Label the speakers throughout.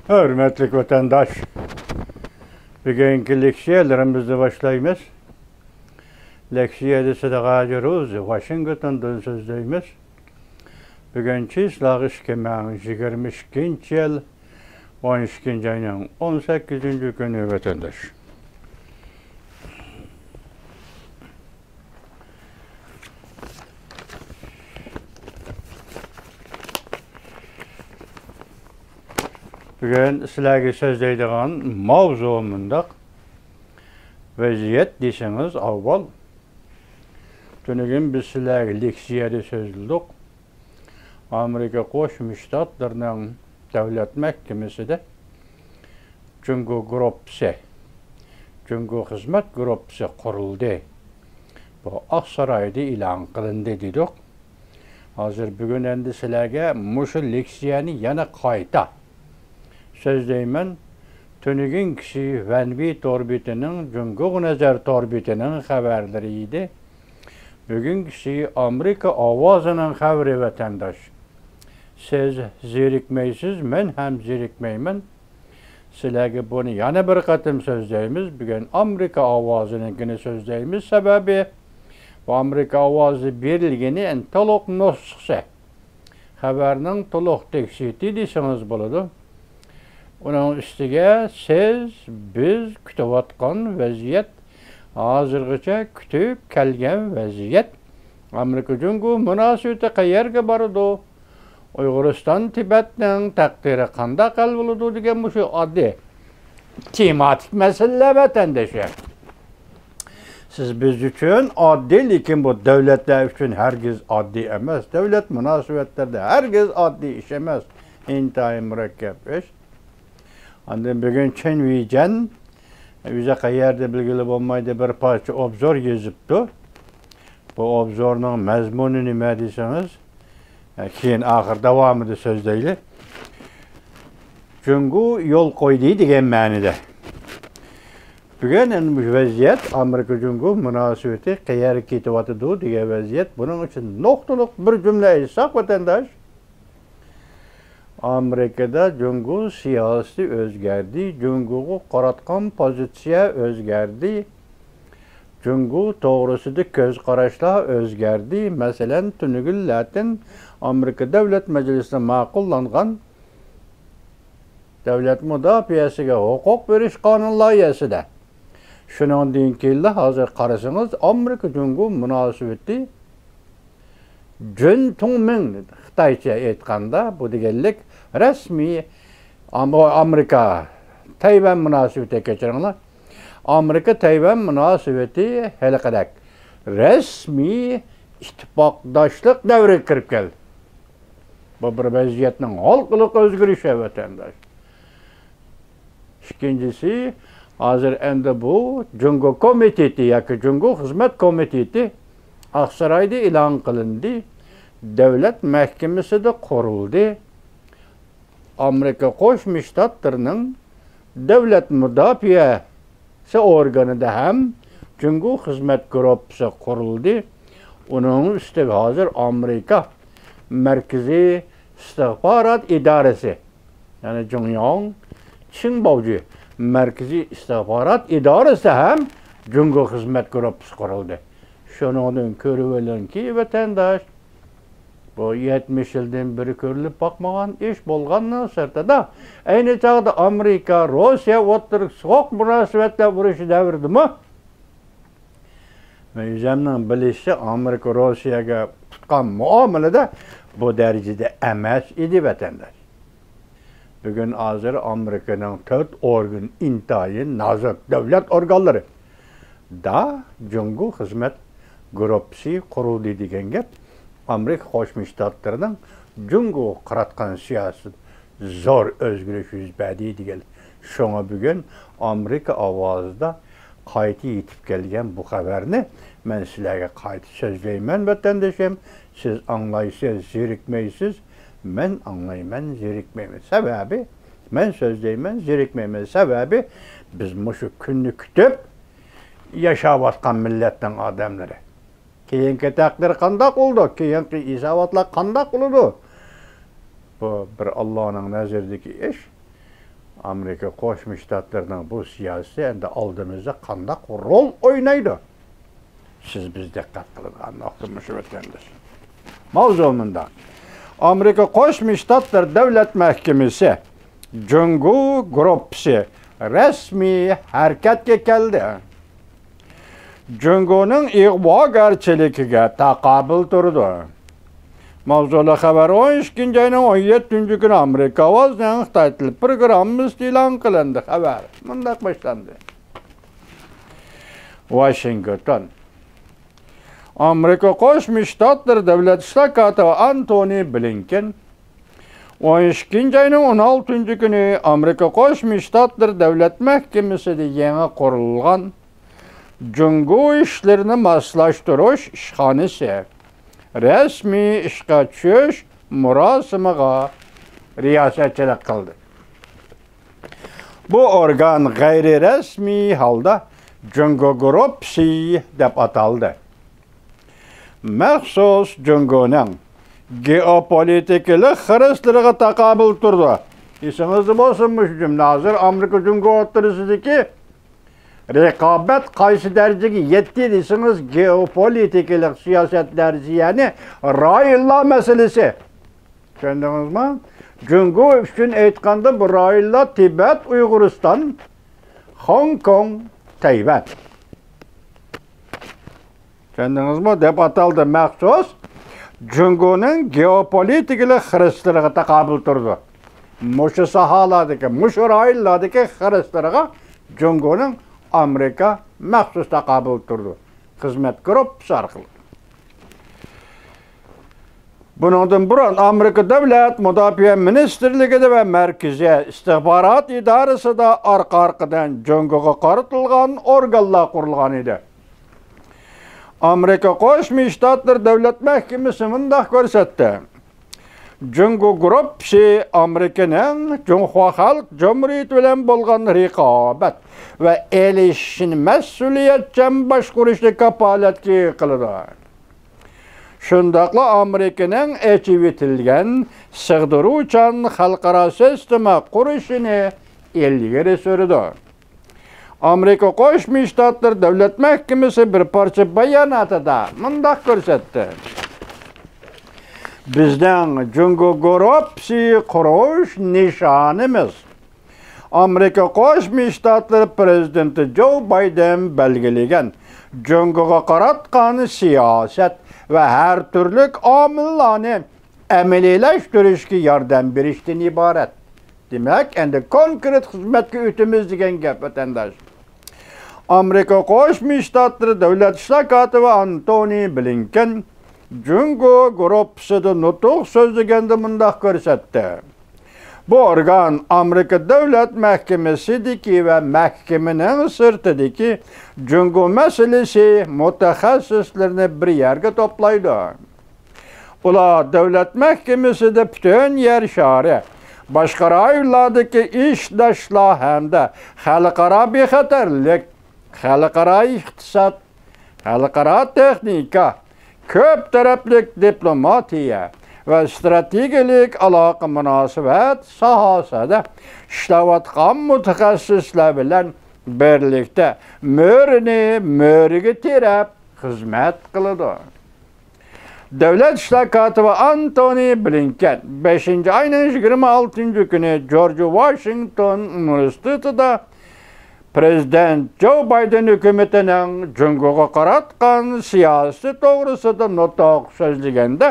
Speaker 1: Hürmetli vatandaş, bugünkü leksiyalarımızı başlayımız. Leksiyada Sadaqacı Ruz, Washington'dan sözdeyimiz. Bugünkü ıslahı 2022 yıl 12. ayının 18. günü vatandaş. Bugün sizlerge sözdeydiğen mavzuumundaq vaziyet deseniz avval. Tünügün biz sizlerge leksiyada sözlüdük. Amerika Qo'shma Shtatlarının Davlat Mahkemesida Jungo Gruppasi, Jungo Xizmat Gruppasi qurildi. Bu Aqsaroyda e'lon qilindi dedik. Hozir bugun endi sizlarga mushu leksiyani yana qayta sözdeymen, tünügün kişi Venvi torbitinin, Cunguq Nazar torbitinin haberleriydi. Bugün kişi Amerika avazının haberi vatandaş. Siz zirikmeysiz, men hem zirikmeymen. Sizlerge bunu yana bir katım sözdeyimiz. Bugün Amerika avazının sözdeyimiz sebebi bu Amerika avazı verilgeni en toluk nusxı. Haberinin toluk teksiti deseniz buludu. Onun üstüge siz, biz kütüvatkan vaziyet, hazırgıça kütüp kelgen vaziyet. Amerika Jungo münasibeti qayerge barıdı? Uyg'uriston Tibet'nin takdiri qandaq hal buludu degan mushu oddiy tematik mesele vatandaşı. Siz biz üçün oddiy, lekin bu devletler üçün hergiz oddiy emas. Devlet münasibetlerinde hergiz oddiy iş emas. İntayin murakkab iş. Ondan bugün Çin Vijen, bize qayerda bilgili bo'lmaydi bir parça obzor yazıptı. Bu obzorun mazmunu nima deseniz, keyin ahir davomida so'zdayli. Jungo yo'l qo'ydi degan ma'noda. Bugun bu vaziyat Amerika Jungo munosabati qayerga ketyapti degan vaziyat. Buning uchun nuqtaliq bir jumla aytsak vatandaş. Amerika'da Jungo siyasi o'zgardi, Jungo'ga qaratgan pozitsiya o'zgardi. Jungo to'g'risida ko'z qarashlar o'zgardi. Masalan, tunugul Latin Amerika Davlat Majlisida ma'qullangan davlat mudofaasiga huquq berish qonun loyihasida. Shuningdan keyin hozir qarasangiz Amerika Jungo munosabati Jun Tongming Xitoycha aytganda bu deganlik rasmiy Amerika Tayvan munosabati kechiringlar. Amerika Tayvan munosabati haliqadak rasmiy ittifoqdoshlik davriga kirib keldi. Bu bir vaziyatning halqiliq o'zgarishi vatandaş. İkincisi, hozir endi bu Jungo komiteti yoki Jungo xizmat komiteti Aqsaroyda e'lon qilindi. Davlat mahkamasida qurildi. Amerika Qo'shma Shtatlarining davlat mudofaasi organida ham Jungo xizmat gruppasi qurildi. Uning ustiga hozir Amerika Markaziy istixborot idorasi, ya'ni Jungyong Qinbauji Markaziy istixborot idorasi ham Jungo xizmat gruppasi qurildi. Shuningdan ko'rib olinki vatandaş, bu 70 yıldan beri ko'rilib boqmagan ish bo'lgandan sirtida ayni chog'da Amerika, Rossiya o'rtaroq so'q munosabatlar urushi davridimi? O'zimning bilishim Amerika Rossiyaga tutgan muomalada bu darajada emas edi vatandaş. Bugün hozir Amerikaning 4 organ intayin nazik davlat organlari da Jungo xizmat gruppasi qurildi degan gap. Amerika Qo'shma Shtatlarining Jungo qaratgan siyosat zo'r o'zgarish yuz berdi degan. Shunga bugun Amerika ovozida qayta yetib kelgan bu xabarni men sizlarga qayta so'zlayman vatandaşım. Siz anglaysiz, zirikmeysiz. Men anglayman, zirikmeyman. Sebebi, men so'zlayman, zirikmeyman. Sebebi, biz mushu kunni kutib yaşayotgan millatning odamlari. Keyingi taqdir qandaq bo'ldi? Keyingi hisobotlar qandaq bo'ladi? Bu bir Allohning nazaridagi ish. Amerika Qo'shma Shtatlarining bu siyosati endi oldimizda qanday rol o'ynaydi? Siz biz diqqat qilgan noktamız o'tgandir. Mavzu bundan. Amerika Qo'shma Shtatlar Davlat Mahkamasi Jungo guruhi rasmiy harakatga keldi. Jungoning ig'vogarchiligiga taqobil turdi. Mavzular xabar 12 ayning 17 kuni Amerika ovozining Xitoy tili programmasi e'lon qilindi. Xabar bunday boshlandi. Washington Amerika Qo'shma Shtatlar Davlat ishlar katibi Antony Blinken 12 ayning 16 kuni Amerika Qo'shma Shtatlar Davlat Mahkamasida yangi qurilgan Jungo ishlarini maslashtirish ishxonasi rasmiy ishga tushish murosimiga riyosatchilik qildi. Bu organ g'ayri rasmiy holda Jungo guruhi deb ataldi. Maxsus Jungoning geopolitikalik xiraslariga taqobil turdi. Esingizda bo'lsinmi shu jumla hozir Amerika Jungo o'rtasidagi raqobat qaysi darajaga yetdi desangiz geopolitikalik siyosatlar ya'ni rayonlar masalasi. Tushundingizmi? Jungo uchun aytganda bu rayonlar Tibet, Uyg'uriston, Hong Kong, Tayvan. Tushundingizmi? Deb ataldi maxsus Jungoning geopolitikalik xiraslariga taqobil turdi. Mushu sohalardagi, mushu rayonlardagi xiraslariga Jungoning Amerika maxsus taqobil turdi. Xizmat guruhi orqali. Bundan burun Amerika Davlat Mudofaa Ministrligida va Markaziy istixborot idorasida orqa-orqadan Jungoga qaratilgan organlar qurilgan edi. Amerika Qo'shma Shtatlar Davlat Mahkamasi bunday ko'rsatdi. Jungo guruhi Amerikaning Junxo Xalq Jumhuriyati bilan bo'lgan raqobat va elishishni mas'uliyatchan boshqarishga kafolatga qiladi. Shundaqla Amerikaning echivitilgan sig'diruvchan xalqaro sistema qurishini ilgari surdi. Amerika Qo'shma Shtatlar Davlat Mahkamasi bir parcha bayonotida bunday ko'rsatdi. Bizden Jungo guruhi qurish nishonimiz Amerika Qo'shma Shtatlar Prezidenti Joe Biden belgilagan Jungoga qaratgan siyosat va har turli omillarni amaliylashtirishga yordam berishdan iborat. Demak, endi konkret xizmatga o'timiz degan gap vatandosh. Amerika Qo'shma Shtatlar Davlat ishlar katibi Antony Blinken Jungo guruhida nutq so'zlaganda bunday ko'rsatdi. Bu organ Amerika Davlat Mahkamasidagi va mahkamaning sirtidagi Jungo masalasi mutaxassislarini bir yerga to'playdi. Ular Davlat Mahkamasida butun yer shari, boshqa rayonlardagi ishdoshlar hamda xalqaro bexatarlik, xalqaro iqtisod, xalqaro texnika, ko'p taraflik diplomatiya va strategik aloqa munosabat sohasida ishlayotgan mutaxassislar bilan birlikda mo'riga terab xizmat qiladi. Davlat ishlar katibi Antony Blinken 5-ayning 26-kuni George Washington Universitetida Prezident Joe Biden hukumatining Jungoga qaratgan siyosati to'g'risida nutq so'zlaganda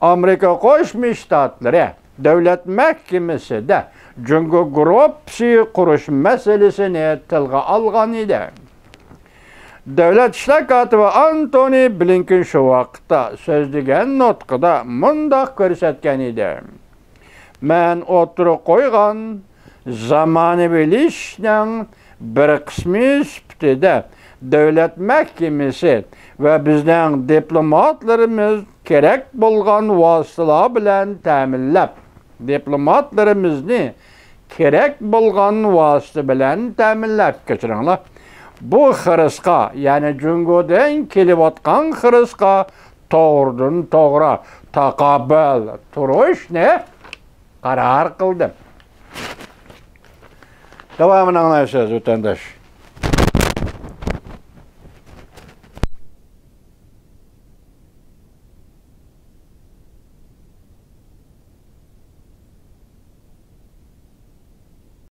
Speaker 1: Amerika Qo'shma Shtatlari Davlat Mahkamasida Jungo guruhi qurish masalasini tilga olgan edi. Davlat ishlar katibi Antony Blinken shu vaqtda so'zlagan nutqida bunday ko'rsatgan edi. Men o'tirib qo'ygan zamonaviy ishning bir qismi sifatida Davlat Mahkamasi va bizning diplomatlarimiz kerak bo'lgan vositalar bilan ta'minlab, diplomatlarimizni kerak bo'lgan vosita bilan ta'minlab kechiringlar. Bu xirisqa, ya'ni Jungodan kelayotgan xirisqa to'g'ridan to'g'ri taqobil turishni qaror qildim. Devamını anlayacağız vatandaş.